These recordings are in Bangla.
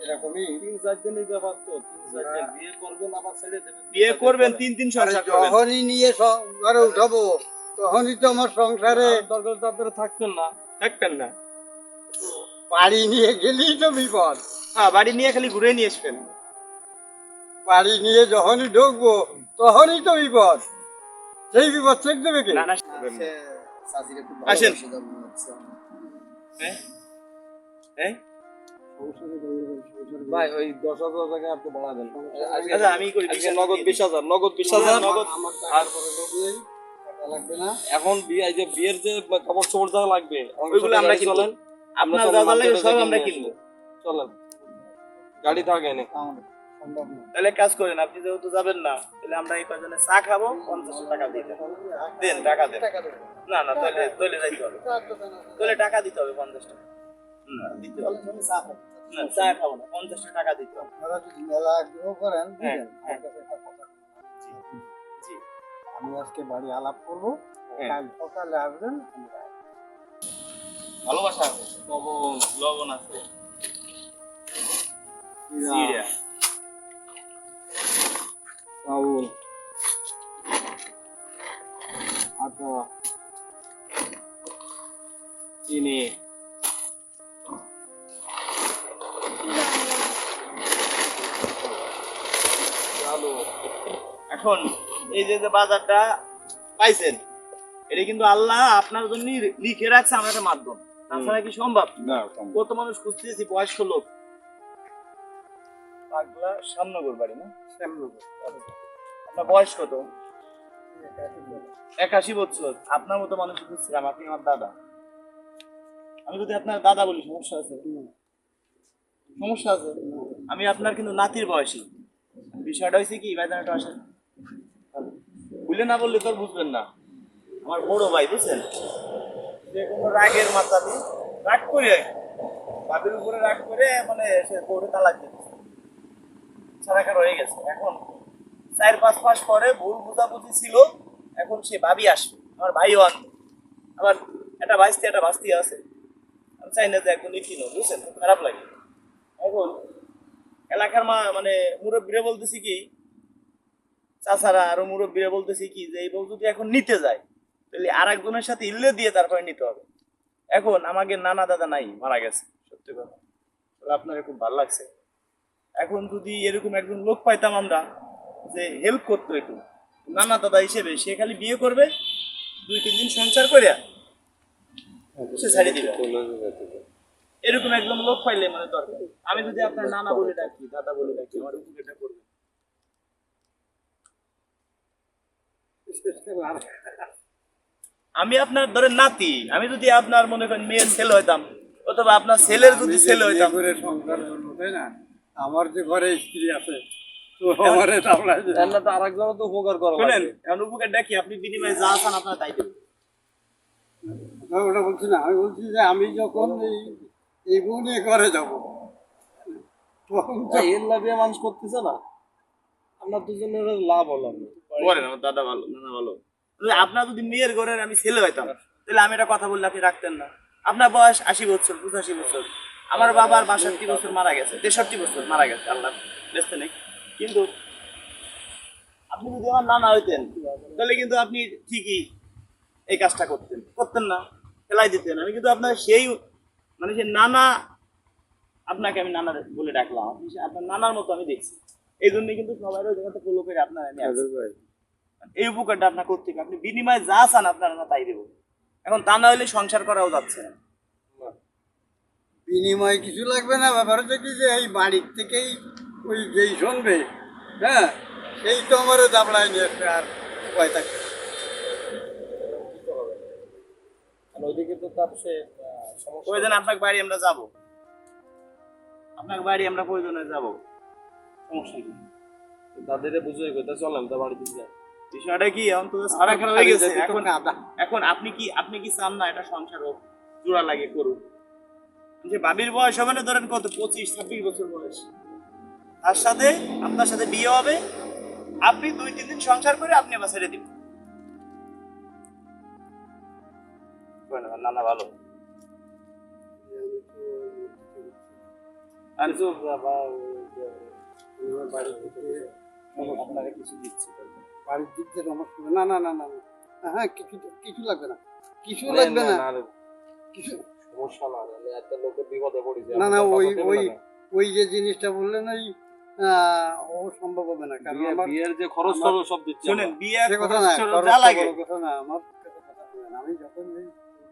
এরকমই 3-4 দিনের ব্যাপার তো 3-4 দিন বিয়ে করবেন আবার ছেড়ে দেবেন বিয়ে করবেন 3 সংসার করবেন যখনই নিয়ে ঘরে উঠাবো তখনই তো আমার সংসারে দরকার তাদের থাকতেন না বাড়ি নিয়ে গেলেই তো বিপদ। হ্যাঁ বাড়ি নিয়ে খালি ঘুরে নিয়ে আসবেন বাড়ি নিয়ে যখনই ঢুকবো তখনই তো বিপদ। সেই বিপদ চেক দেবে কে? না না আসেন হ্যাঁ হ্যাঁ ভাই ওই 10,000 টাকা আপনি বাড়া দেন আচ্ছা আমি করি নগদ 20,000 নগদ 20,000 নগদ আর লাগবে না এখন বিয়ে যে বিয়ের যে কাপড় চোপড় যা লাগবে ওইগুলো আমরা কিনবো আপনার যা যা লাগে সব আমরা কিনবো চলেন গাড়ি থাকে না তাহলে কাজ করেন আপনি যেহেতু যাবেন না তাহলে আমরা এই কজনে চা খাবো 50 টাকা দিতে দেন টাকা দেন না না তাহলে যাইতে হবে তাহলে টাকা দিতে হবে 50 টাকা না দিতে হবে না চা খাবো না 50 টাকা দিতে হবে আপনারা যদি মেলা গ্রহ করেন হ্যাঁ, দিবেন। হ্যাঁ। আমার কাছে একটা কথা আছে। জি আমি আজকে বাড়ি আলাপ করবো, হ্যাঁ। কাল সকালে আসবেন। ভালোবাসা আছে লবণ আছে জিরা চাউল, আটা, চিনি আলু এখন এই যে যে বাজারটা পাইছেন এটা কিন্তু আল্লাহ আপনার জন্য লিখে রাখছে আমার একটা মাধ্যম তাছাড়া কি সম্ভব না কত মানুষ খুঁজতেছি বয়স্ক লোক পাগলা সামনগর বাড়ি না আপনার বয়স কত 81 বছর আপনার মতো মানুষ খুঁজছিলাম আপনি আমার দাদা আমি যদি আপনার দাদা বলি সমস্যা আছে আমি আপনার কিন্তু নাতির বয়সী বিষয়টা হয়েছে কি বাইদানাটা আসেন বুঝলে না বললে তো আর বুঝবেন না আমার বড় ভাই বুঝছেন যে কোনো রাগের মাথাতে রাগ করে বাবির উপরে রাগ করে মানে সে বউরে তালাক দিচ্ছে ছাড়াখার হয়ে গেছে এখন 4-5 মাস পরে ভুল বুঝাবুঝি ছিল এখন সে ভাবি আসবে আমার ভাইও আনবে আবার একটা ভাস্তি আছে আমি চাই না যে একদম নিখিন বুঝছেন খুব খারাপ লাগে এখন এলাকার মানে মুরব্বীরা বলতেছি কি চাচারা আরো মুরব্বীরা বলতেছি কি যে এই বউ যদি এখন নিতে যায় তাহলে আর একজনের সাথে ইল্লে দিয়ে তারপরে নিতে হবে এখন আমাকে নানা দাদা নাই মারা গেছে সত্যি কথা আপনার খুব ভালো লাগছে এখন যদি এরকম একজন লোক পাইতাম আমরা যে হেল্প করতো একটু নানা দাদা হিসেবে সে খালি বিয়ে করবে 2-3 দিন সংসার করে সে ছাড়িয়ে দিবে এরকম একদম লোক পাইলে মানে দরকার আমি যদি আপনার নানা বলে ডাকি দাদা বলে ডাকি আমার উপকারটা করবে আমি আপনার ধরেন নাতি আমি যদি আপনার মনে করেন মেয়ের ছেলে হইতাম অথবা আপনার ছেলের যদি ছেলে হইতাম করে সংসার করবো তাই না? আমার যে ঘরে স্ত্রী আছে তো আমারে তাবলাই দে। তাহলে তো আরেকজন তো উপকার করা শুনেন এখন উপকার ডাকি আপনি বিনিময়ে যা আছেন আপনার তাই দেবেন না, ওটা বলছি না, আমি বলছি যে আমি যখন এই বউ নিয়ে ঘরে যাবো তখন তো এর লাভে মানুষ করতেছে না আপনার দুজনের লাভ হলো করেন আমার দাদা ভালো নানা ভালো আপনার যদি মেয়ের ঘরের আমি ছেলে হইতাম তাহলে আমি একটা কথা বললে আপনি রাখতেন না আপনার বয়স 80 বছর 85 বছর আমার বাবার 62 বছর মারা গেছে 63 বছর মারা গেছে আল্লাহ বেঁচতে নেই কিন্তু আপনি যদি আমার নানা হইতেন তাহলে কিন্তু আপনি ঠিকই এই কাজটা করতেন না ফেলাই দিতেন আমি কিন্তু আপনার সেই মানে সে নানা আপনাকে আমি নানা বলে ডাকলাম আপনার নানার মতো আমি দেখছি এই জন্য কিন্তু সবাই ওই জায়গাতে ফলো করে আপনার আমি এই উপকারটা আপনার করতে হবে আপনি বিনিময়ে যা চান আপনার না তাই দেবো এখন তা না হলে সংসার করাও যাচ্ছে না বিনিময় কিছু লাগবে না, ব্যাপার হচ্ছে কি যে এই বাড়ির থেকেই ওই যেই শুনবে, হ্যাঁ, সেই তো আমার দাবড়ায় নিয়ে আসবে আর উপায় থাকবে। ওইদিকে তো তার সে প্রয়োজন আপনার বাড়ি আমরা যাব আপনার বাড়ি আমরা প্রয়োজনে যাব সমস্যা কি তাদের বুঝে কথা চলেন তো বাড়িতে যাই বিষয়টা কি এখন তো সারা খারাপ হয়ে গেছে এখন আপনি কি চান না এটা সংসার হোক জোড়া লাগে করুক যে বাবির বয়স হবে না ধরেন কত 25-26 বছর বয়স তার সাথে আপনার সাথে বিয়ে হবে আপনি 2-3 দিন সংসার করে আপনি আবার ছেড়ে দিবেন নানা ভালো আর কিছু আমার বাড়ি থেকে আপনাকে কিছু দিচ্ছি বাড়ির দিক থেকে সমস্যা হবে। না না না না না। হ্যাঁ কিছু কিছু লাগবে না, কিছু লাগবে না, কিছু সমস্যা না একটা লোকের বিপদে পড়েছে না না। ওই ওই ওই যে জিনিসটা বললেন ওই ও সম্ভব হবে না, কারণ আমার বিয়ের যে খরচ টরচ সব দিচ্ছে শুনেন বিয়ে সে কথা না, খরচ যা তো লাগে বড় কথা না, আমার কাছে কথা বলবেন। আমি যখন ওই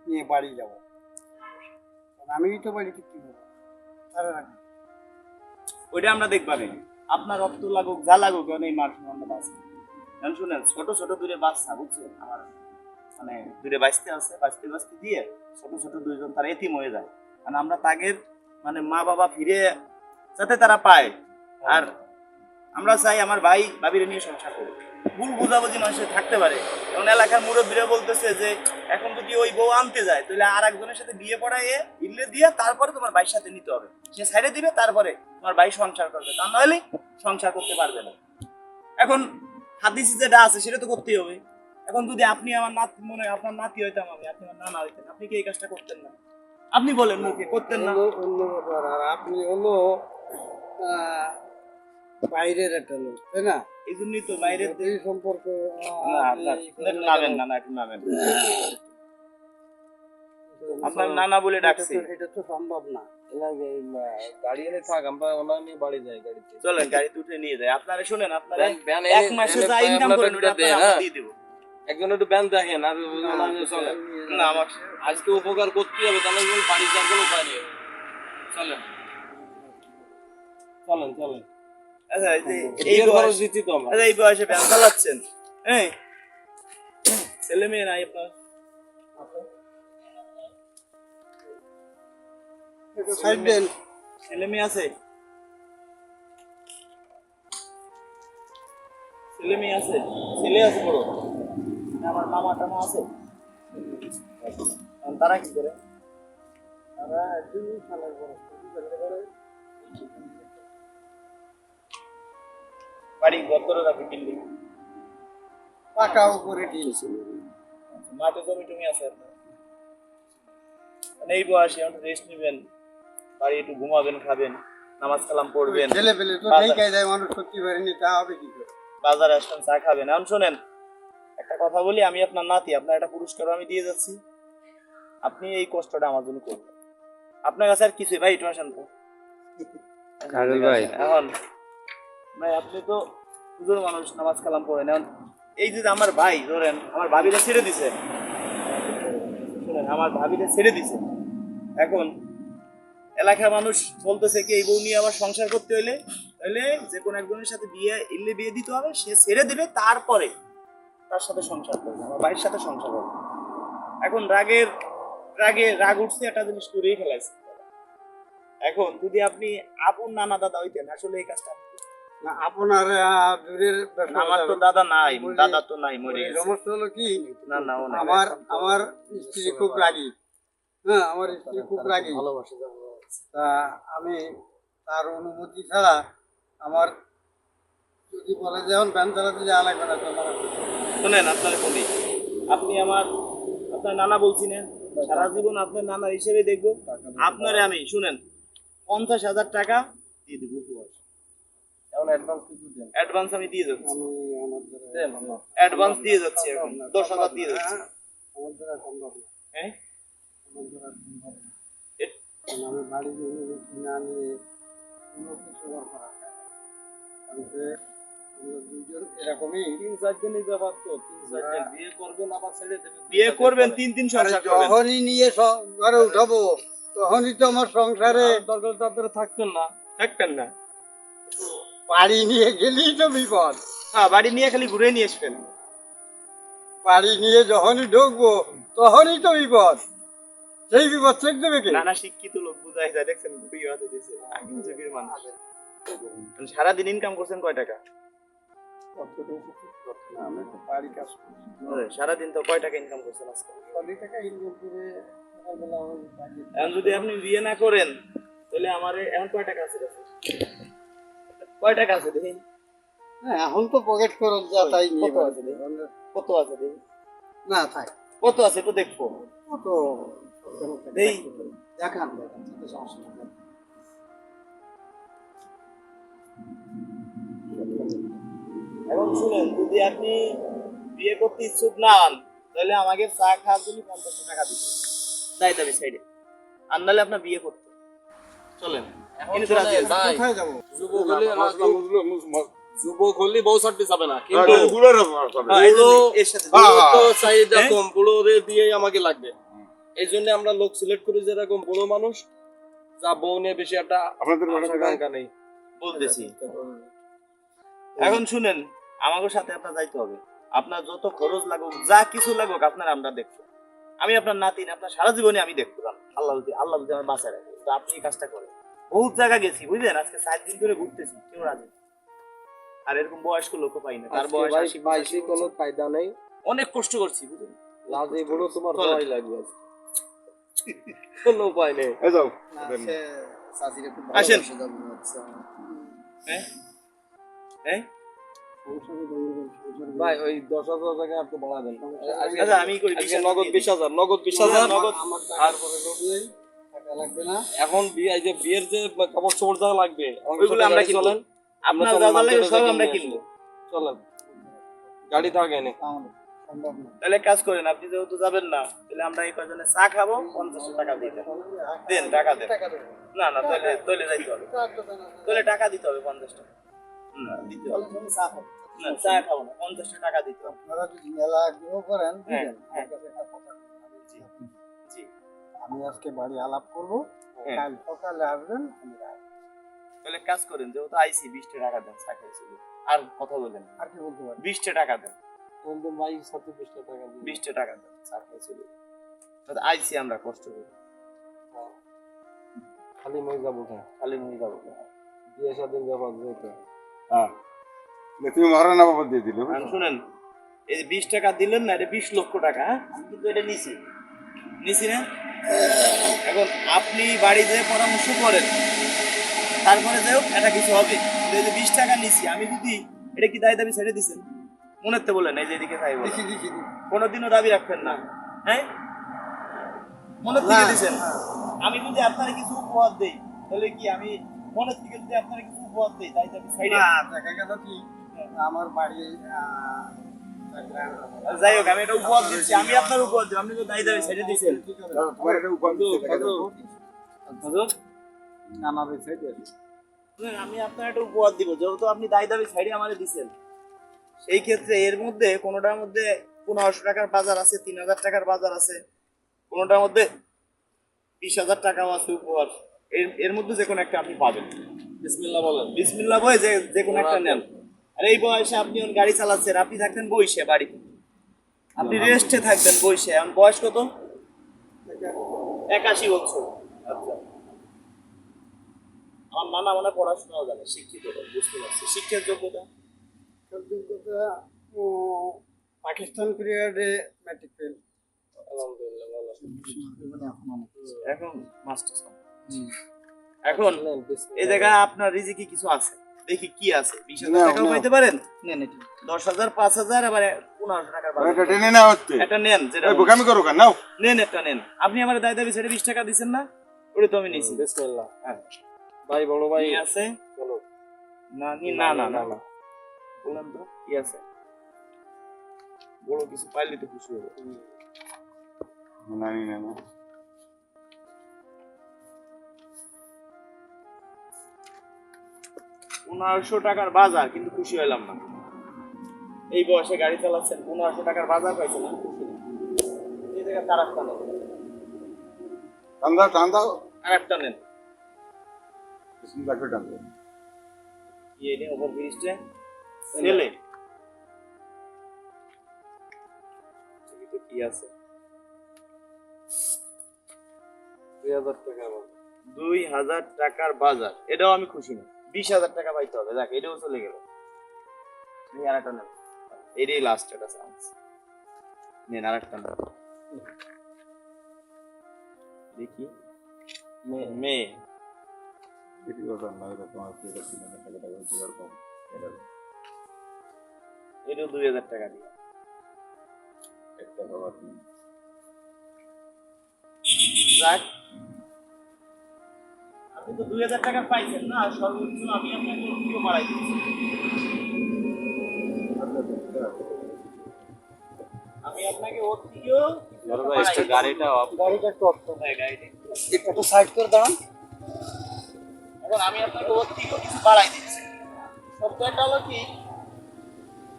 নিয়ে বাড়ি যাব, আমিই তো বাড়িতে কি করবো তারা রাখবো। ওইটা আমরা দেখবানি। আপনার রক্ত লাগুক যা লাগুক কারণ এই মার আমরা বাঁচি। কারণ শুনেন ছোট ছোট দূরে বাচ্চা বুঝছেন আমার মানে দূরে বাঁচতে আছে, বাঁচতে বাঁচতে দিয়ে ছোট ছোট দুইজন তারা এতিম হয়ে যায়। কারণ আমরা তাদের মানে মা বাবা ফিরে যাতে তারা পায়। আর আমরা চাই আমার ভাই ভাবিরে নিয়ে সংসার করুক, ভুল বুঝাবুঝি মানুষের থাকতে পারে। কারণ এলাকার মুরব্বীরা বলতেছে যে এখন যদি ওই বউ আনতে যায় তাহলে আর একজনের সাথে বিয়ে পড়াইয়ে ইল্লে দিয়ে তারপরে তোমার ভাইয়ের সাথে নিতে হবে, সে সাইডে দিবে তারপরে তোমার ভাই সংসার করবে, তা নাহলে সংসার করতে পারবে না। এখন হাদিসে যেটা আছে সেটা তো করতেই হবে। এখন যদি আপনি আমার নাতি মনে হয় আপনার নাতি হইতাম আমি, আপনি আমার নানা হইতেন, আপনি কি এই কাজটা করতেন না? আপনি বলেন মুখে করতেন না? অন্য ব্যাপার। আর আপনি হলো আহ, বাইরের একটা লোক, তাই না? এই জন্যই তো বাইরের এই সম্পর্ক না আপনার নামেন না, না একটু নামেন। আপনার নানা বলে ডাকছি। এটা তো সম্ভব না। গাড়ি এনে থাক আমরা ওনার নিয়ে বাড়ি যাই গাড়িতে চলেন গাড়িতে উঠে নিয়ে যায়। আপনারা শুনেন, আপনারা ভ্যান এক মাসে যা ইনকাম করেন ওটা আপনারা আমরা দিয়ে দেব। একজন একটু ব্যান দেখেন আর ওনার নিয়ে চলেন না আমার আজকে উপকার করতে হবে তাহলে বাড়ি যাওয়ার কোনো উপায় নেই চলেন চলেন চলেন আচ্ছা এই যে এই বিয়ের খরচ বয়স দিচ্ছি তো আমরা আচ্ছা এই বয়সে ভ্যান চালাচ্ছেন, এই ছেলে মেয়ে নাই আপনার? সাইড দেন। ছেলে মেয়ে আছে? ছেলে মেয়ে আছে? ছেলে আছে বড়? না, আমার মামা টামা আছে? আর তারা কি করে? তারা একদিন সালের বড় করতে পারে। বাড়ি গদ্দরে রাখি বিল্ডিং, পাকা উপরে দিয়েছে। মাঠে জমি টমি আছে আপনার? মানে এই বয়সে একটু রেস্ট নেবেন, বাড়ি একটু ঘুমাবেন, খাবেন, নামাজ কালাম পড়বেন, ছেলে পেলে তো সেই কায়দায় মানুষ করতে পারেনি, তা হবে কি করে? বাজারে আসবেন, চা খাবেন। এখন শোনেন একটা কথা বলি, আমি আপনার নাতি, আপনার একটা পুরস্কার আমি দিয়ে যাচ্ছি, আপনি এই কষ্টটা আমার জন্য করবেন। আপনার কাছে আর কিছুই ভাই, একটু আসেন তো। কাজল ভাই এখন ভাই আপনি তো হুজুর মানুষ, নামাজ কালাম পড়েন। এখন এই যে আমার ভাই ধরেন আমার ভাবিটা ছেড়ে দিছে, শুনেন আমার ভাবিটা ছেড়ে দিছে, এখন এলাকার মানুষ বলতেছে কি এই বউ নিয়ে আবার সংসার করতে হইলে তাহলে যে কোনো একজনের সাথে বিয়ে দিতে হবে, সে ছেড়ে দিবে তারপরে তার সাথে সংসার করবে, আমার ভাইয়ের সাথে সংসার করবে। এখন রাগ উঠছে, একটা জিনিস করেই ফেলাইছে। এখন যদি আপনি আপন নানা দাদা হইতেন আসলে এই কাজটা না আপনার দূরের ব্যাপার। আমার তো দাদা নাই, দাদা তো নাই, মরে এই গেছে। সমস্যা হলো কি, না না ও নাই। আমার স্ত্রী খুব রাগী। হ্যাঁ, আমার স্ত্রী খুব রাগী। তা আমি তার অনুমতি ছাড়া আমার যদি বলে যে এখন ভ্যান চালাতে যাওয়া লাগবে না, তো আমার শুনেন আপনার বলি, আপনি আপনার নানা বলছি না, সারা জীবন আপনার নানা হিসেবে দেখবো। আপনারে আমি শুনেন 50,000 টাকা দিয়ে দেবো, এখন অ্যাডভান্স কিছু দেন অ্যাডভান্স আমি দিয়ে যাচ্ছি, আমি আমার দ্বারা দেন অ্যাডভান্স দিয়ে যাচ্ছি, এখন 10,000 দিয়ে যাচ্ছি। আমার দ্বারা সম্ভব না। হ্যাঁ আমার দ্বারা সম্ভব না। কারণ আমি বাড়ি জমি না নিয়ে কোনো কিছু করা যায় না। কারণ যে আমরা দুজন এরকমই। 3-4 দিনের ব্যাপার তো 3-4 দিন বিয়ে করবেন আবার ছেড়ে দেবেন বিয়ে করবেন 3 সংসার করবেন, যখনই নিয়ে ঘরে উঠাবো তখনই তো আমার সংসারে দরকার তাদের থাকতেন না থাকবেন না। বাড়ি নিয়ে গেলেই তো বিপদ। হ্যাঁ বাড়ি নিয়ে খালি ঘুরে নিয়ে আসবেন। বাড়ি নিয়ে যখনই ঢুকবো তখনই তো বিপদ। সেই বিপদ চেক দেবে কে? নানা শিক্ষিত লোক বুঝাই যায়, দেখছেন বিয়ে হতে দিছে আগের যুগের মানুষ। সারাদিন ইনকাম করছেন কয় টাকা? আমি তো বাড়ি কাজ করি। সারাদিন তো কয় টাকা ইনকাম করছেন আজকে? 40 টাকা ইনকাম করে সকালবেলা ওই বাড়ি। এখন যদি আপনি বিয়ে না করেন তাহলে আমার এখন কয় টাকা আছে কাছে? কয় টাকা আছে দেখি? হ্যাঁ, এখন তো পকেট খরচ যা তাই নিয়ে কত আছে দেখি? কত আছে দেখি? না থাক, কত আছে একটু দেখবো। কত এই দেখান দেখান, সেটা সমস্যা নেই। শুনেন, যদি আপনি বিয়ে করতে ইচ্ছুক না হন তাহলে আমাকে চা খাওয়ার জন্য 50 টাকা দিতে দায় দাবি সাইডে, আর নাহলে আপনার বিয়ে করতে চলেন। এখন এমনি তো রাজি শোনেন, আছি। ভাই, কোথায় যাবো? যুবক হলে যুবক হলে বউ ছাড়তে যাবে না, কিন্তু হ্যাঁ, এই জন্য এর সাথে বুড়ো তো চাহিদা হ্যাঁ? কম, বুড়ো দিয়ে আমাকে লাগবে। এই জন্য আমরা লোক সিলেক্ট করি যেরকম বুড়ো মানুষ, যা বউ নিয়ে বেশি একটা আশা আকাঙ্ক্ষা নেই। বলতেছি। এখন শুনেন, আমাকে সাথে আপনার যাইতে হবে। আপনার যত খরচ লাগুক, যা কিছু লাগুক, আপনার আমরা দেখবো। আমি আপনার নাতিন, আপনার সারা জীবনে আমি দেখতে পারবো। আল্লাহ যদি আমার বাঁচায় রাখে, তো আপনি এই কাজটা করেন। বহুত জায়গা গেছি বুঝলেন, আজকে 4 দিন ধরে ঘুরতেছি, কেউ রাজি না। আর এরকম বয়স্ক লোক পাই না, তার বয়স 80 বাইশে 85 কোনো বছর। কায়দা নেই, অনেক কষ্ট করছি বুঝলেন। লাজে বুড়ো তোমার চলেন। ভয় লাগবে আজকে। কোনো উপায় নেই। আসেন। হ্যাঁ? হ্যাঁ? ভাই ওই 10,000 টাকা একটু বাড়া দেন। আচ্ছা, আমি করি আজকে নগদ 20,000, নগদ 20,000। নগদ। আমার টাকার পরে লোক নেই, টাকা লাগবে না। এখন এই যে বিয়ের যে কাপড় চোপড় যা লাগবে ওইগুলো আমরা কিনবো। চলেন, আপনার চলেন, যা যা মার্কেটে লাগে সব যাই আমরা কিনে কিনবো। আসি। চলেন, গাড়ি তো আগে নেই। আমার সম্ভব না। তাহলে এক কাজ করেন, আপনি যেহেতু যাবেন না, তাহলে আমরা এই কয়জনে চা খাবো, 50 টাকা দিতে দেন, টাকা দেন। টাকা দেবো। না না, তাহলে যাইতে হবে, টাকা দেবো না। তাহলে টাকা দিতে হবে 50 টাকা। দিতে হবে। না, চা খাবো না, 50 টাকা দিতে হবে। আপনারা যদি মেলা গ্রহ করেন, হ্যাঁ, দিবেন। হ্যাঁ। আমার কাছে একটা কথা আছে। জি। আমি আজকে বাড়ি আলাপ করবো, হ্যাঁ। কাল সকালে আসবেন, আমি আসবো। তাহলে কাজ করেন, যেহেতু আইসি 20 টাকা দেন, চা খাই চলে। আর কথা বলেন, আর কি বলতে পারি? 20 টাকা দেন, বলতে ভাই সাথে 20 টাকা দিন। 20 টাকা দেন, চা খাই চলে। তাহলে আইসি আমরা কষ্ট করি, খালি মই যাবো না, খালি নিয়ে যাবো। বিয়ে শাদীর ব্যাপার যেহেতু। তুমি মহারানা বাবা দিয়ে দিলে আর শুনেন, এই যে 20 টাকা দিলেন না, এটা 20 লক্ষ টাকা, হ্যাঁ? আমি কিন্তু এটা নিছি না। এখন আপনি বাড়িতে পরামর্শ করেন, তারপরে যাই হোক এটা কিছু হবে। কিন্তু এই যে 20 টাকা নিছি, আমি যদি এটা কি দায় দাবি ছেড়ে দিছেন, মনে তো বলেন, এই যে এদিকে তাই বলেন, দিছি। কোনোদিনও দাবি রাখবেন না, হ্যাঁ? মনে থেকে দিছেন। আমি যদি আপনার কিছু উপহার দেই, তাহলে কি আমি মনে থেকে যদি আপনার কিছু উপহার দেই, দায় দাবি ছেড়ে না, দেখা গেল কি, আমার বাড়ি যাই হোক, আমি এটা উপহার দিচ্ছি, আমি আপনার উপহার দিব, আপনি তো দায় দাবি ছেড়ে দিছেন। তোমার একটা উপায় হুজুর, নানা বিষয় শুনেন, আমি আপনার একটা উপহার দিব, যেহেতু আপনি দায় দাবি ছেড়ে আমারে দিছেন। সেই ক্ষেত্রে এর মধ্যে কোনোটার মধ্যে 1500 টাকার বাজার আছে, 3000 টাকার বাজার আছে, কোনোটার মধ্যে 20,000 টাকাও আছে উপহার। এর মধ্যে যে কোনো একটা আপনি পাবেন। বিসমিল্লাহ বলেন। বিসমিল্লাহ বলে যে কোনো একটা নেন। আর এই বয়সে আপনি যখন গাড়ি চালাচ্ছেন, আপনি থাকতেন বইসে বাড়িতে, আপনি রেস্টে থাকবেন বইসে। এখন বয়স কত? 81 বছর। আচ্ছা, আমার নানা মানে পড়াশোনাও জানে, শিক্ষিত লোক, বুঝতে পারছি। শিক্ষার যোগ্যতা পাকিস্তান পিরিয়ডে ম্যাট্রিক ফেল। আলহামদুলিল্লাহ ভালো। এখন মাস্টার্স। এখন এই জায়গায় আপনার রিজিকে কিছু আছে, দেখি কি আছে। 20,000 টাকাও পাইতে পারেন, নেন এটা 10,000, 5,000, আবার 1500 টাকার বাজার। এটা টেনে না হচ্ছে এটা নেন, যেটা এই বোকামি করো কেন নাও নেন, একটা নেন। আপনি আমার দায় দাবি ছেড়ে 20 টাকা দিচ্ছেন না, ওটা তো আমি নিছি। বিসমিল্লাহ। হ্যাঁ, ভাই বড় ভাই কি আছে? চলো। না বললাম তো কি আছে। বড় কিছু পাইলে তো খুশি হবে। না না না 1500 টাকার বাজার, কিন্তু খুশি হইলাম না। এই বয়সে গাড়ি চালাচ্ছেন, 1500 টাকার বাজার পাইছেন, আমি খুশি না। এই জায়গায় তার একটা নেন, টান্দা টান্দা আর একটা নেন। বিসমিল্লাহ করে টান্দা কি এনে ওভার ব্রিজে ছেলে তো কি আছে? 2000 টাকা আমার। 2000 টাকার বাজার, এটাও আমি খুশি না। 20,000 টাকা পাইতে হবে, দেখ এটাও চলে গেল। আর একটা নেন, এটাই লাস্ট একটা চান্স। নেন আর একটা নেন, দেখি। মেয়ে এটি কথা না এটা তোমার প্রিয় সিনেমা টাকা হচ্ছে এরকম এটা এটাও 2000 টাকা দিয়ে। একটা বাবার যাক, আপনি তো 2000 টাকা পাইছেন না, সর্বোচ্চ আমি আপনাকে একটু বাড়াই দিচ্ছি। আমি আপনাকে ওর থেকেও গাড়িটা গাড়িটা একটু অফ করো। গাড়িটা একটু সাইড করে দাঁড়ান। এখন আমি আপনাকে ওর থেকেও কিছু বাড়াই দিচ্ছি। সত্যটা হলো কি,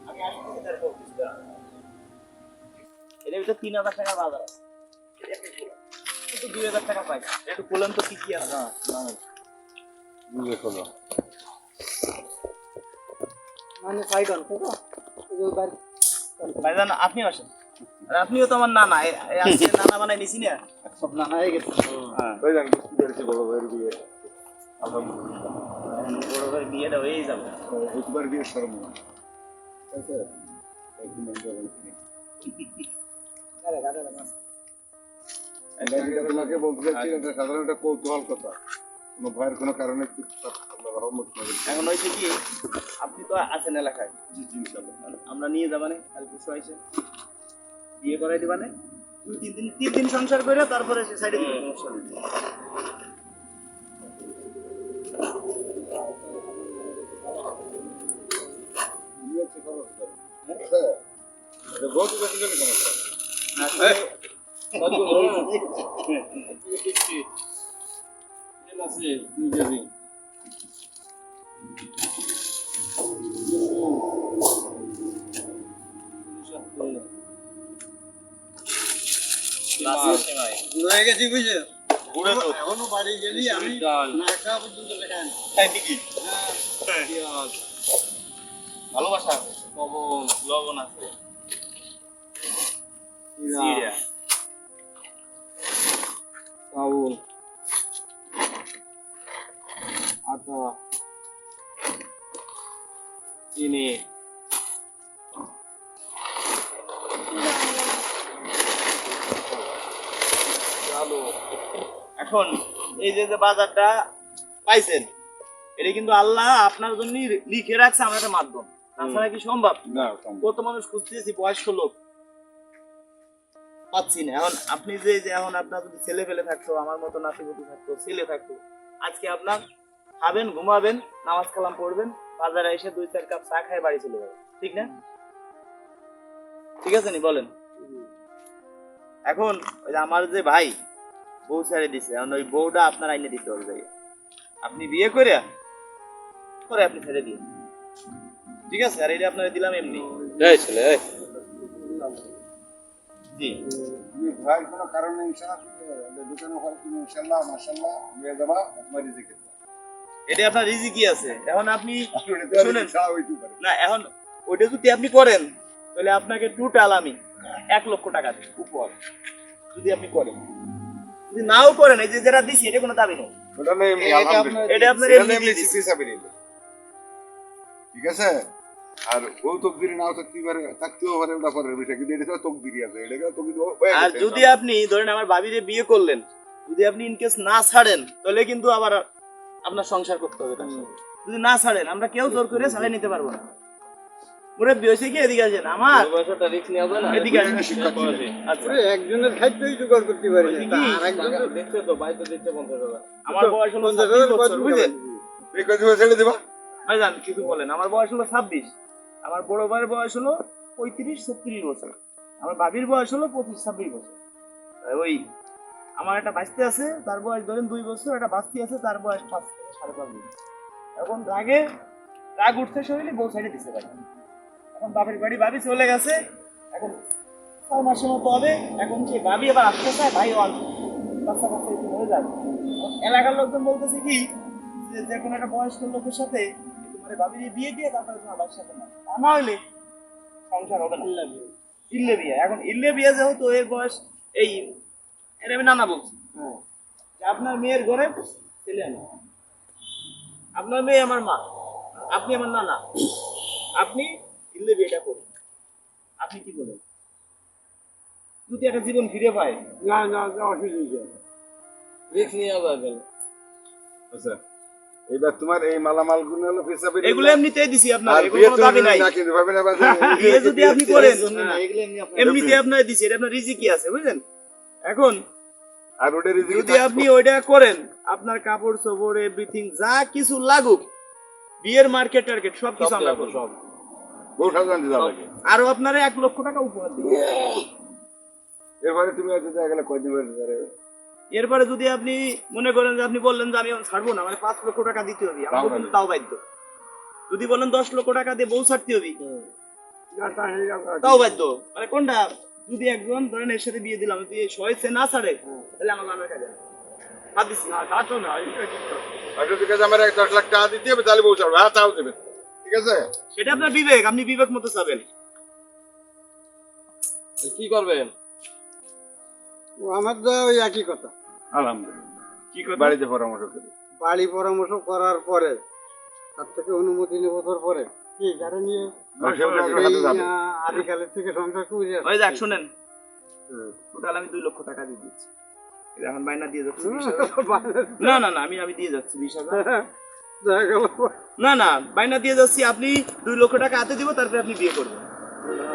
আমি আসতেছি তারপর কিছু দাঁড়ান। এটার ভিতরে 3,000 টাকা বাজার আছে। এটা আপনি বলুন। কিন্তু 2,000 টাকা পাই। একটু বলেন তো কি কি আছে? মানে সাইড অন করো। এই যে গাড়ি ভাইজান আপনি আসেন। আর আপনিও তো আমার নানা, আজকে নানা বানাই নিছি না। সব না হয়ে গেছে। হ্যাঁ, ওই জান বুঝতে পেরেছি বড় ভাইয়ের বিয়ে আলহামদুলিল্লাহ বড় ভাই বিয়েটা হয়েই যাবে। একবার বিয়ে শরম না আচ্ছা একদিন গাড়ি গাড়ি মাছ। যেটা তোমাকে বলতে চাচ্ছি এটা সাধারণ একটা কৌতূহল কথা কোনো ভয়ের কোনো কারণে চুপচাপ আল্লাহ রহমত করে এখন হয়েছে কি, আপনি তো আছেন এলাকায়, আমরা নিয়ে যাবানে কাল পরশু আইসে বিয়ে করাই দিবানে, 3 দিন সংসার করে তারপরে সে সাইডে দিবে, সমস্যা নেই। বহুত বেশি জন্য সমস্যা আছে 2 কেজি হয়ে গেছি বুঝছো? ঘুরে তো এখনো বাড়ি গেলি আমি ডাল না খাওয়া পর্যন্ত লেখা আনি। তাই নাকি? পেঁয়াজ ভালোবাসা আছে, লবণ আছে, জিরা, চাউল আটা চিনি আলু এখন এই যে যে বাজারটা পাইছেন, এটা কিন্তু আল্লাহ আপনার জন্য লিখে রাখছে, আমার একটা মাধ্যম, তাছাড়া কি সম্ভব? না কত মানুষ খুঁজতেছি, বয়স্ক লোক পাচ্ছি না। এখন আপনি যে এখন আপনার যদি ছেলে ফেলে থাকতো, আমার মতো নাতিপুতি থাকতো, ছেলে থাকতো, আজকে আপনার খাবেন, ঘুমাবেন, নামাজ কালাম পড়বেন, বাজারে এসে 2-4 কাপ চা খায় বাড়ি চলে যাবেন, ঠিক না? ঠিক আছে নি বলেন? এখন ওই যে আমার যে ভাই বউ ছেড়ে দিছে, এখন ওই বউটা আপনার আইনে দিতে হবে ভাই। আপনি বিয়ে করে পরে আপনি ছেড়ে দিন, ঠিক আছে? আর এটা আপনার দিলাম এমনি। এই ছেলে এই জি, তুমি ভয়ের কোনো কারণে ইনশাআল্লাহ তুমি দোকানে হয় তুমি ইনশাআল্লাহ মাশাআল্লাহ নিয়ে যাবা তোমার রিজিকে এটা আপনার রিজিকি আছে। এখন আপনি শুনেন হইতে পারে না, এখন ওইটা যদি আপনি করেন তাহলে আপনাকে টোটাল আমি 1 লক্ষ টাকা দিই উপর, যদি আপনি করেন। যদি নাও করেন, এই যে যেটা দিছি এটা কোনো দাবি নেই, ওটা নেই এমনি এটা আলহামদুলিল্লাহ এটা আপনার এটা এমনি এমনি দিয়ে দিছি। হিসাবে নিল ঠিক আছে আর ও তকদিরি নাও থাকতে পারে থাকতেও পারে ওটা পরের বিষয় কিন্তু এটা তো তকদিরি আছে এটা তকদির আর যদি আপনি ধরেন আমার ভাবিরে বিয়ে করলেন, যদি আপনি ইনকেস না ছাড়েন তাহলে কিন্তু আবার আপনার সংসার করতে হবে তার সাথে। যদি না ছাড়েন, আমরা কেউ জোর করে ছাড়াই নিতে পারবো না। মুরব্বি হয়েছে কি, এদিকে আসেন আমার বয়সটা রিস্ক নেওয়া যায় না এদিকে আসেন। আচ্ছা, ওরে একজনের খাদ্যই জোগাড় করতে পারি না, তা আরেকজনের দেখছো তো বাইরে দিচ্ছে 50,000 আমার বয়স হলো 50,000 26 বছর, কত বুঝলেন? এই কথা ছেড়ে দিবা ভাইজান কিছু বলেন। আমার বয়স হলো 26, আমার বড় ভাইয়ের বয়স হলো 35-36 বছর, আমার ভাবির বয়স হলো 25-26 বছর। ওই আমার একটা বাস্তি আছে, তার বয়স ধরেন 2 বছর, একটা বাস্তি আছে তার বয়স 5 থেকে 5.5 বছর। এখন রাগ উঠতে শরীরে বউ সাইডে দিতে পারে। এখন বাপের বাড়ি ভাবি চলে গেছে, এখন 6 মাসের মতো হবে। এখন সে ভাবি আবার আসতে চায়, ভাই বাচ্চা কাচ্চা একটু হয়ে যায়। এলাকার লোকজন বলতেছে কি যে কোনো একটা বয়স্ক লোকের সাথে তোমার ভাবির বিয়ে দিয়ে তারপরে তোমার বাচ্চার সাথে না, তা না হইলে সংসার হবে না। ইল্লে বিয়ে, এখন ইল্লে বিয়ে যেহেতু এর বয়স এই, এটা আমি নানা বলছি যে আপনার মেয়ের ঘরে ছেলে আমি, আপনার মেয়ে আমার মা, আপনি আমার নানা, আপনি ইল্লে বিয়েটা করুন। আপনি কি বলেন? যদি একটা জীবন ফিরে পায়, না না অসুবিধা রিস্ক নেওয়া যাবে না আচ্ছা এবার তোমার এই মালামাল গুলো হলো হিসাবে এগুলো এমনিতেই দিছি আপনার, আর এগুলো বিয়ে কোনো তো দাবি নাই। না কিন্তু ভাবে না বিয়ে যদি আপনি করেন এগুলো এমনি আপনার এমনিতে আপনার দিছি, এটা আপনার রিজিকি আছে, বুঝলেন? এখন আর ওটা রিজিক যদি আপনি ওইটা করেন, আপনার কাপড় চোপড় এভরিথিং যা কিছু লাগুক, বিয়ের মার্কেট টার্গেট সব কিছু আমরা করব। সব বউ সাজান দিতে লাগে আরো আপনার 1 লক্ষ টাকা উপহার দিব। এরপরে তুমি হয়তো দেখা গেলে কয়দিন পরে এরপরে যদি আপনি মনে করেন যে আপনি বললেন যে আমি এখন ছাড়বো না, মানে 5 লক্ষ টাকা দিতে হবে, আমার কিন্তু তাও বাধ্য। যদি বলেন 10 লক্ষ টাকা দিয়ে বউ ছাড়তে হবে, তাও বাধ্য। মানে কোনটা? যদি একজন ধরেন এর সাথে বিয়ে দিলাম, যদি সহজে না ছাড়ে, তাহলে আমার নামের কাজে হাত দিচ্ছি না, তা তো না। হয়তো ঠিক আছে আমার 10 লাখ টাকা দিতে হবে, তাহলে বউ ছাড়বে, হ্যাঁ তাও দেবে, ঠিক আছে? সেটা আপনার বিবেক, আপনি বিবেক মতো চাবেন। কি করবেন? আমার তো ওই একই কথা। আলহামদুলিল্লাহ। কি কথা? বাড়িতে পরামর্শ করি। বাড়ি পরামর্শ করার পরে তার থেকে অনুমতি নেব তোর পরে কি গাড়ি নিয়ে আদিকালের থেকে সংসার করে আসছি। ওই দেখ শুনেন, টোটাল আমি 2 লক্ষ টাকা দিয়ে দিচ্ছি। এখন বাইনা দিয়ে যাচ্ছি 20,000। না না না, আমি দিয়ে যাচ্ছি 20,000। দেখা গেল না না, বাইনা দিয়ে যাচ্ছি, আপনি 2 লক্ষ টাকা হাতে দিব, তারপরে আপনি বিয়ে করবেন।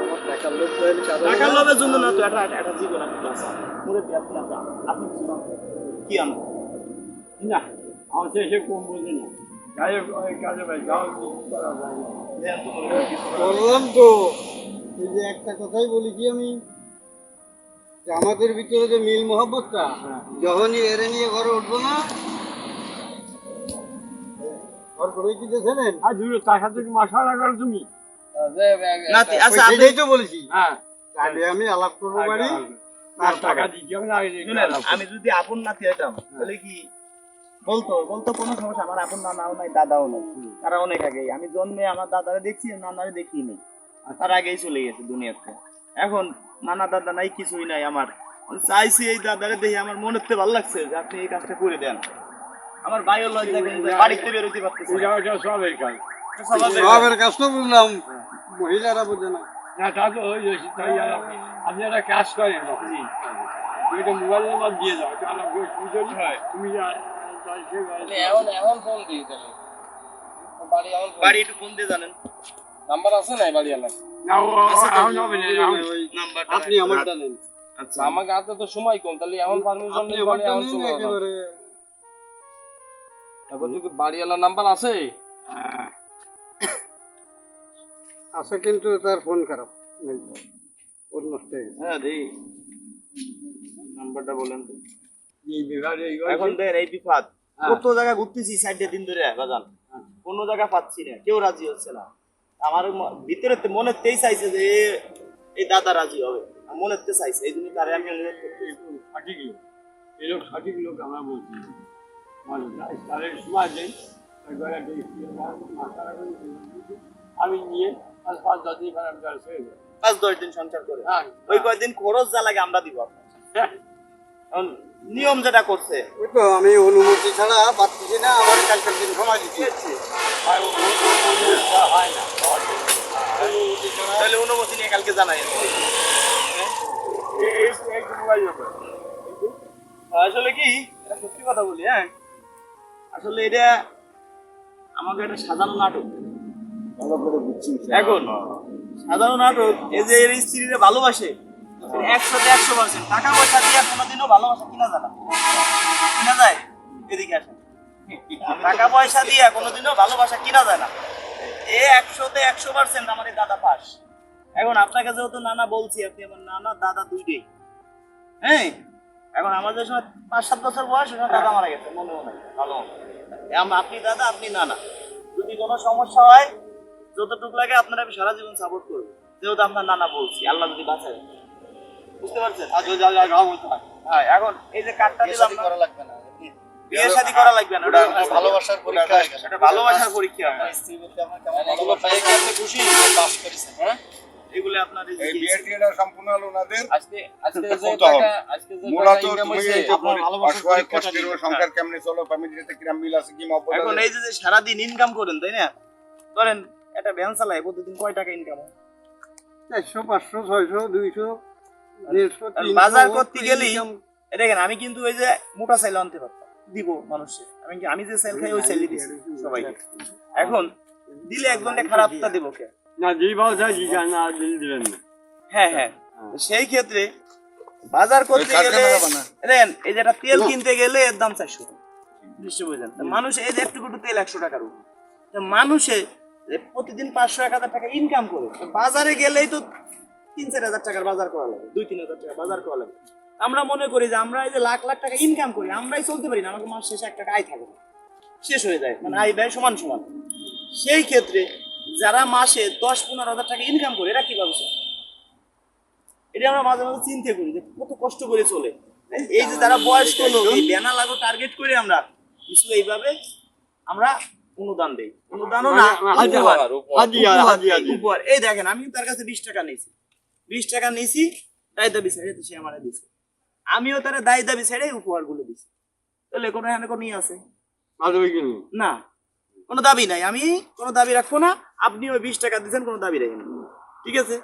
আমার টাকার লোক হইলে কাজ হবে না। টাকার লোভের জন্য না তো, এটা জীবন আপনি বাঁচান। মুরব্বি আপনি আপনি কি আনবেন? না আমার সে কম বুঝি না কাজে ভাই যাও বললাম তো, এই যে একটা কথাই বলি কি আমি, যে আমাদের ভিতরে যে মিল মোহাব্বতটা যখনই এরে নিয়ে ঘরে উঠবো না, ঘর করে কি দেখেন? আর দূরে তার সাথে মশা লাগালো তুমি না আচ্ছা আপনি সেটাই তো বলেছি, হ্যাঁ আগে আমি আলাপ করবো বাড়ি, টাকা তারপরে দিচ্ছি আমি আগে শুনেন, আমি যদি আপন নাতি হইতাম তাহলে কি বলতো কোনো সমস্যা। আমার আপন নানাও নাই, দাদাও নাই, তারা অনেক আগেই। আমি জন্মে আমার দাদারে দেখছি, নানারে দেখিনি, তার আগেই চলে গেছে দুনিয়াতে। এখন নানা দাদা নাই, কিছুই নাই আমার। আমি চাইছি এই দাদারে দেখে আমার মনের থেকে ভালো লাগছে যে আপনি এই কাজটা করে দেন। আমার ভাইও লজ্জা করে যে বাড়িতে বেরোতে পারতেছে না। ওটা সবের কাজ সবের কাজ তো বুঝলাম, মহিলারা বোঝে না। না তা তো হয়ে যাচ্ছে তাই আপনি একটা কাজ করেন আপনি তুমি একটা মোবাইল নাম্বার দিয়ে দাও তাহলে সুযোগ হয় তুমি এখন এখন ফোন দিই তাহলে বাড়ি এখন বাড়ি একটু ফোন দিয়ে জানেন, নাম্বার আছে না বাড়ি আলাদা? না এখন হবে না এখন ওই নাম্বারটা আপনি আমারটা নেন, আচ্ছা আমাকে হাতে তো সময় কম, তাহলে এখন পারমিশন আপনি নিয়ে আমারটা এখন নেন চলে যাবো। একেবারে। তারপর কি বাড়িওয়ালা নাম্বার আছে? আছে কিন্তু তার ফোন খারাপ, ফোন নষ্ট হয়ে গেছে। হ্যাঁ দেই, নাম্বারটা বলেন তো। এই বিভাগে এখন দেন এই বিপদ, কত জায়গা ঘুরতেছি 4 দিন ধরে বাজান, কোনো জায়গা পাচ্ছি না, কেউ রাজি হচ্ছে না। আমার ভিতরে মনে তেই চাইছে যে এই দাদা রাজি হবে, মনে তে চাইছে, এই জন্য তারে আমি অনুরোধ করতেছি। সঠিক লোক এই লোক সঠিক লোক আমরা বলছি তাদের সময় দেয় আমি নিয়ে 5-10 দিন আমি তার ছেড়ে দেবো 5-10 দিন সংসার করে হ্যাঁ ওই কয়েকদিন খরচ যা লাগে আমরা দিব আপনার। এখন নিয়ম যেটা করছে, ওই তো আমি অনুমতি ছাড়া পাচ্ছি না, আমার কালকের দিন সময় দিচ্ছি। হয় না তাহলে অনুমতি নিয়ে কালকে জানাই। আসলে কি এটা সত্যি কথা বলি, হ্যাঁ আসলে এটা আমাকে একটা সাধারণ নাটক। ভালো করে বুঝছি এখন সাধারণ নাটক, এই যে এর স্ত্রীরে ভালোবাসে 100% টাকা পয়সা দিয়ে কোনোদিনও ভালোবাসা কিনা যায় না, কিনা যায়? এদিকে আসেন, টাকা পয়সা দিয়ে কোনোদিনও ভালোবাসা কিনা যায় না। এ 100% আমার এই দাদা পাস। এখন আপনাকে যেহেতু নানা বলছি, আপনি আমার নানা দাদা দুইটাই, হ্যাঁ। এখন আমাদের সময় 5-7 বছর বয়স, ওখানে দাদা মারা গেছে, মনে মনে ভালো। আপনি দাদা, আপনি নানা, যদি কোনো সমস্যা হয় যতটুকু লাগে আপনারা আমি সারা জীবন সাপোর্ট করবো, যেহেতু আপনার নানা বলছি, আল্লাহ যদি বাঁচায়। বুঝতে পারছেন? হ্যাঁ, এখন এই যে কার্ডটা দিলাম না, লাগবে না, বিয়ে শাদী করা লাগবে না, ওটা ভালোবাসার পরীক্ষা হয়ে গেছে। এটা ভালোবাসার পরীক্ষা। স্ত্রী বলতে আমার কেমন ভালো পাই কি আপনি খুশি পাস করেছেন? হ্যাঁ এগুলো আপনার এই যে এই বিয়ের টিয়েটা সম্পূর্ণ হলো ওনাদের আজকে যে করতে হবে। টাকা আজকে যে মূলত টাকা ইনকাম তুমি হয়েছে এই যে আপনার ভালোবাসার অসহায় পরীক্ষাটা কষ্টের দিবেন। সংসার কেমনে চলো, ফ্যামিলির সাথে কিরম মিল আছে, কি মহব্বত এখন আছে। এই যে সারাদিন ইনকাম করেন, তাই না? ধরেন একটা ভ্যান চালায়, প্রতিদিন কয় টাকা ইনকাম হয়? 400, 500, 600, 200, 150, 300 বাজার করতে গেলেই দেখেন, আমি কিন্তু ওই যে মোটা চাইল আনতে পারতাম, দিব মানুষে। আমি যে চাইল খাই ওই চাইলে দিচ্ছি সবাইকে। এখন দিলে একজনকে খারাপটা দিব কে? না যেই ভালো চাই না দিলেন না হ্যাঁ হ্যাঁ, সেই ক্ষেত্রে বাজার করতে গেলে দেখেন, এই যে একটা তেল কিনতে গেলে এর দাম 400, নিশ্চয় বুঝলেন। মানুষ এই যে একটু তেল 100 টাকার উপর, মানুষে যে প্রতিদিন 500-1000 টাকা ইনকাম করে, বাজারে গেলেই তো 3-4 হাজার টাকার বাজার করা লাগে, 2-3 হাজার টাকা বাজার করা লাগে। আমরা মনে করি যে আমরা এই যে লাখ লাখ টাকা ইনকাম করি, আমরাই চলতে পারি না, আমাকে মাস শেষে 1 টাকা আয় থাকে না, শেষ হয়ে যায়, মানে আয় ব্যয় সমান সমান। সেই ক্ষেত্রে যারা মাসে 10-15 হাজার টাকা ইনকাম করে এরা কিভাবে চলে? এটা আমরা মাঝে মাঝে চিন্তা করি যে কত কষ্ট করে চলে। এই যে যারা বয়স্ক লোক, এই ব্যানা লাগো টার্গেট করে আমরা কিছু এইভাবে আমরা অনুদান দেই, অনুদানও না উপহার। এই দেখেন আমি তার কাছে 20 টাকা নিয়েছি, 20 টাকা নিয়েছি, দায় দাবি ছেড়ে তো সে আমারে দিছে, আমিও তার দায় দাবি ছেড়ে উপহার গুলো দিছি। তাহলে কোনো এখানে কোনো ইয়ে আছে না, কোনো দাবি নাই, আমি কোনো দাবি রাখবো না, আপনি ওই 20 টাকা দিচ্ছেন, কোনো দাবি রাখেন, ঠিক আছে?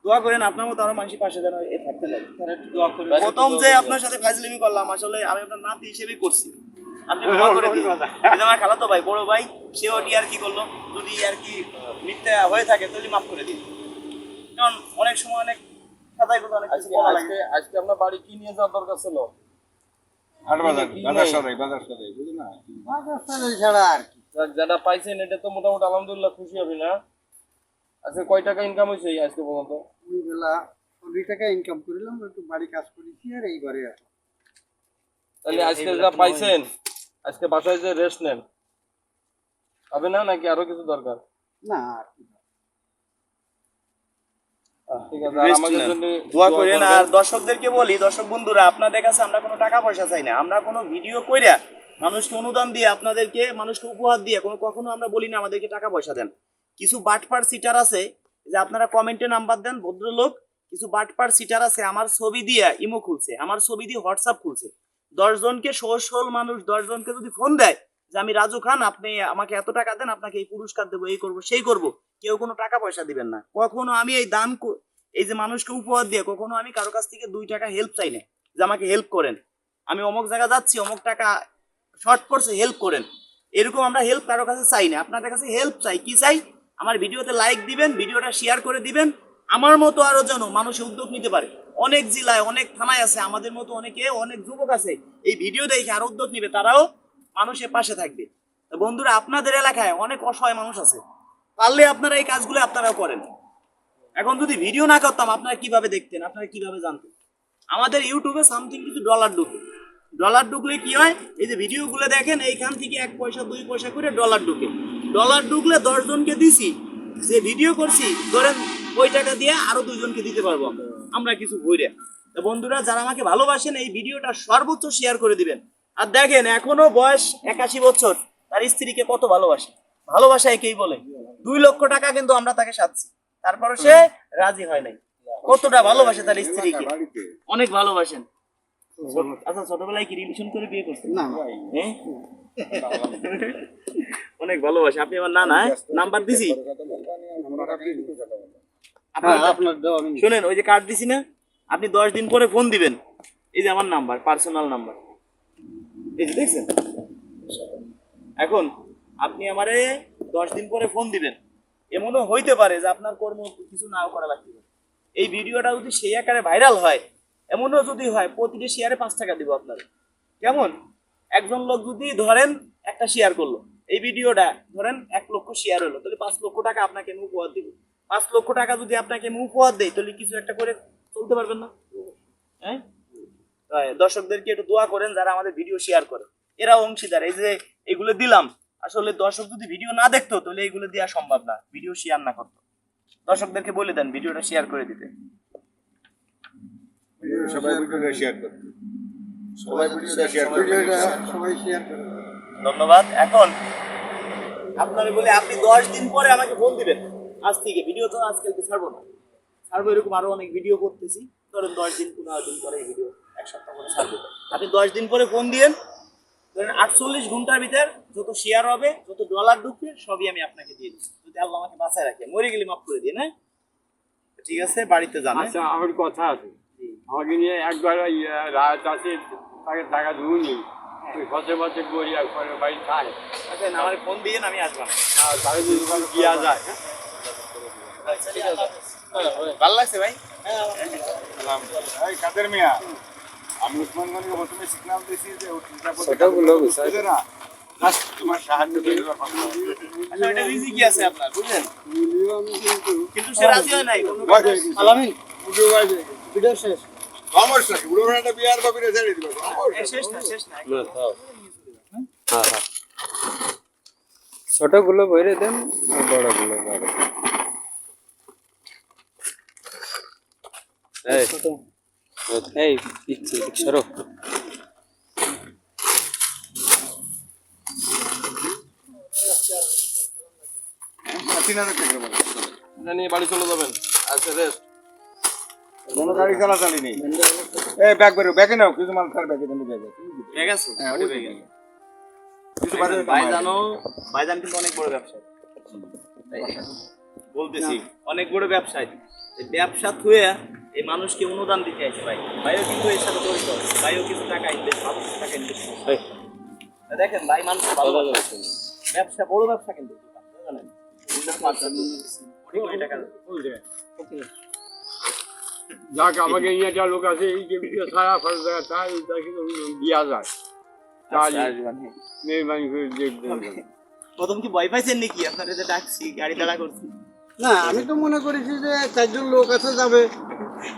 দোয়া করেন আপনার মতো আরো মানুষের পাশে যেন এ থাকতে লাগে, তারা একটু দোয়া করেন। প্রথম যে আপনার সাথে ফাজলিমি করলাম, আসলে আমি আপনার নাতি হিসেবেই করছি, আপনি দোয়া করে দিন। এটা আমার খালাতো ভাই, বড় ভাই, সেও আর কি করলো, যদি আর কি মিথ্যা হয়ে থাকে তাহলে মাফ করে দিন, কারণ অনেক সময় অনেক কথাই কথা অনেক কিছু বলা লাগে। আজকে আপনার বাড়ি কি নিয়ে যাওয়ার দরকার ছিল? বাজার সদাই বুঝলি না? বাজার ছাড়া আর কি। যারা পাইছেন এটা তো মোটামুটি আলহামদুলিল্লাহ খুশি হবে না? আজকে কয় টাকা ইনকাম হয়েছে আজকে পর্যন্ত? ওই বেলা 2 টাকা ইনকাম করিলাম, একটু বাড়ি কাজ করেছি আর এইবারে আসলাম। তাহলে আজকে যা পাইছেন, আজকে বাসায় যে রেস্ট নেন, হবে না নাকি আরো কিছু দরকার? না আর কি। ঠিক আছে, আর আমাদের জন্য দোয়া করেন। আর দর্শকদেরকে বলি, দর্শক বন্ধুরা, আপনাদের কাছে আমরা কোনো টাকা পয়সা চাই না, আমরা কোনো ভিডিও কইরা মানুষকে অনুদান দিয়ে, আপনাদেরকে মানুষকে উপহার দিয়ে কখনো আমরা বলি না আমাদেরকে টাকা পয়সা দেন। কিছু বাটপার সিটার আছে যে আপনারা কমেন্টে নাম্বার দেন, ভদ্রলোক, কিছু বাটপার সিটার আছে আমার ছবি দিয়ে ইমো খুলছে, আমার ছবি দিয়ে হোয়াটসঅ্যাপ খুলছে, 10 জনকে, 16 মানুষ 10 জনকে যদি ফোন দেয় যে আমি রাজু খান, আপনি আমাকে এত টাকা দেন, আপনাকে এই পুরস্কার দেবো, এই করবো সেই করবো, কেউ কোনো টাকা পয়সা দিবেন না। কখনো আমি এই দান, এই যে মানুষকে উপহার দিয়ে, কখনো আমি কারো কাছ থেকে 2 টাকা হেল্প চাই না যে আমাকে হেল্প করেন, আমি অমুক জায়গা যাচ্ছি, অমুক টাকা শর্ট পড়ছে, হেল্প করেন, এরকম আমরা হেল্প কারো কাছে চাই না। আপনাদের কাছে হেল্প চাই, কি চাই? আমার ভিডিওতে লাইক দিবেন, ভিডিওটা শেয়ার করে দিবেন, আমার মতো আরো যেন মানুষ উদ্যোগ নিতে পারে। অনেক জেলায়, অনেক থানায় আছে আমাদের মতো অনেকে, অনেক যুবক আছে, এই ভিডিও দেখে আরো উদ্যোগ নিবে, তারাও মানুষের পাশে থাকবে। তো বন্ধুরা, আপনাদের এলাকায় অনেক অসহায় মানুষ আছে, পারলে আপনারা এই কাজগুলো আপনারাও করেন। এখন যদি ভিডিও না করতাম আপনারা কিভাবে দেখতেন, আপনারা কিভাবে জানতেন? আমাদের ইউটিউবে সামথিং কিছু ডলার ঢুকে, ডলার ঢুকলে কি হয়, এই যে ভিডিওগুলো দেখেন, এইখান থেকে 1 পয়সা 2 পয়সা করে ডলার ঢুকে, ডলার ঢুকলে 10 জনকে দিছি, যে ভিডিও করছি ধরেন ওই টাকা দিয়ে আরো 2 জনকে দিতে পারবো আমরা কিছু বইরে। তো বন্ধুরা, যারা আমাকে ভালোবাসেন, এই ভিডিওটা সর্বোচ্চ শেয়ার করে দিবেন। আর দেখেন, এখনো বয়স 81 বছর, তার স্ত্রীকে কত ভালোবাসে, ভালোবাসা একেই বলে। 2 লক্ষ টাকা কিন্তু আমরা তাকে সাথছি, তারপরে সে রাজি হয় নাই। কতটা ভালোবাসে তার স্ত্রীকে, অনেক ভালোবাসেন। আচ্ছা, ছোটবেলায় কি রিলেশন করে বিয়ে করছেন? না হ্যাঁ, অনেক ভালোবাসে। আপনি আমার নানা নাম্বার দিছি, আপনার দেওয়া আমি শুনেন, ওই যে কার্ড দিছি না, আপনি 10 দিন পরে ফোন দিবেন, এই যে আমার নাম্বার, পার্সোনাল নাম্বার, এই যে দেখছেন। এখন আপনি আমারে 10 দিন পরে ফোন দিবেন, এমনও হইতে পারে যে আপনার কর্ম কিছু নাও করা লাগতে পারে। এই ভিডিওটা যদি সেই আকারে ভাইরাল হয়, এমনও যদি হয়, প্রতিটি শেয়ারে 5 টাকা দিব আপনার। কেমন? একজন লোক যদি ধরেন একটা শেয়ার করলো, এই ভিডিওটা ধরেন 1 লক্ষ শেয়ার হলো, তাহলে 5 লক্ষ টাকা আপনাকে আমি উপহার দিব। 5 লক্ষ টাকা যদি আপনাকে আমি উপহার দেই, তাহলে কিছু একটা করে চলতে পারবেন না? হ্যাঁ, দর্শকদেরকে একটু দোয়া করেন যারা আমাদের ভিডিও শেয়ার করে, এরা অংশীদার। এই যে এগুলো দিলাম, আসলে দর্শক যদি ভিডিও না দেখতো তাহলে এইগুলো দেওয়া সম্ভব না, ভিডিও শেয়ার না করতো। দর্শকদেরকে বলে দেন ভিডিওটা শেয়ার করে দিতে। সবাই ভিডিওটা শেয়ার করুন, সবাই ভিডিওটা শেয়ার করুন। সবাই শেয়ার করে। ধন্যবাদ। এখন আপনারা বলে আপনি 10 দিন পরে আমাকে ফোন দিবেন, আজ থেকে ভিডিও তো আজকাল ছাড়বো না, ছাড়বো এরকম আরো অনেক ভিডিও করতেছি, ধরেন 10 দিন 15 দিন পরে এই ভিডিও, 1 সপ্তাহ পরে ছাড়বো। আপনি 10 দিন পরে ফোন দিয়েন, ধরেন 48 ঘন্টার ভিতর যত শেয়ার হবে, যত ডলার ঢুকবে, সবই আমি আপনাকে দিয়ে দিচ্ছি, যদি আল্লাহ আমাকে বাঁচায় রাখে। মরে গেলে মাফ করে দিন, হ্যাঁ? ঠিক আছে, বাড়িতে যান। আচ্ছা, আমার কথা আছে, আমাকে নিয়ে একবার রাত আছে, তাকে টাকা ধুনি, বছর বছর করি, আর পরে বাড়ি খায়, আচ্ছা, আমার ফোন দিয়েন, আমি আসবো। আর তাকে যদি দেওয়া যায়। ভালো লাগছে ভাই। এই কাদের মিয়া, আমি উসমান গনিকে প্রথমে সিগন্যাল দিয়েছি যে ওটা বুঝে না, জাস্ট তোমার সাহায্য করে আচ্ছা ওটা রিজিকি আছে আপনার বুঝলেন কিন্তু সে রাজি হয় নাই কোনো আলামিন ভিডিও শেষ সমস্যা কি বুড়ো ভাড়াটা বিয়ার বাবিরে ছেড়ে দিল শেষ না শেষ না ছোটগুলো বইরে দেন আর বড়গুলো বড় এই পিচ্ছি সরো এটা নিয়ে বাড়ি চলে যাবেন আচ্ছা রেস্ট কোনো গাড়ি চালাচালি নেই এই ব্যাগ বেরো ব্যাগে নাও কিছু মাল তার ব্যাগে দেন ব্যাগে ঠিক আছে ওটা হয়ে গেল। কিছু বারে ভাইজান কিন্তু অনেক বড় ব্যবসায়ী বলতেছি অনেক বড় ব্যবসায়ী এই ব্যবসা থুয়ে এই মানুষকে অনুদান দিতে আছে ভাই ভাইও কিন্তু এর সাথে জড়িত ভাইও কিছু টাকা ইনভেস্ট ভালো কিছু টাকা ইনভেস্ট দেখেন ভাই মানুষ ভালো ব্যবসা বড় ব্যবসা কিন্তু জানেন কোটি টাকা যাক আমাকে একটা লোক আছে এই যে সারা ফল তাই দিয়া যায় তাই মেহরবানি করে দেখবেন প্রথম কি ভয় পাইছেন নাকি আপনারা যে ডাকছি গাড়ি দাঁড়া করছি না আমি তো মনে করেছি যে 4 জন লোক আছে যাবে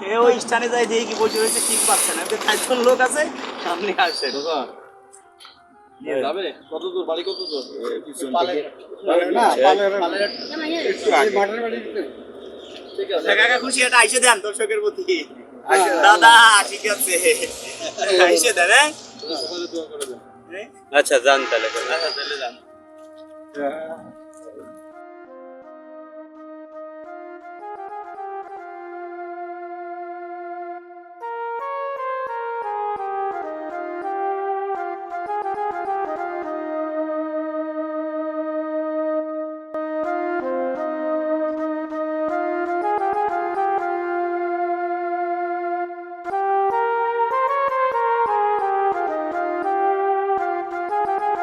এ ওই স্থানে যাই দেখি কি বসে রয়েছে ঠিক পাচ্ছে না চারজন লোক আছে আপনি আসেন যাবে কত দূর বাড়ি কত দূর না এই মাঠের বাড়িতে ঠিক আছে কাকা খুশি এটা আইসে দেন দর্শকের প্রতি দাদা ঠিক আছে আইসে দেন হ্যাঁ? সকালে দোয়া করে দেন হ্যাঁ? আচ্ছা যান তাহলে আচ্ছা তাহলে যান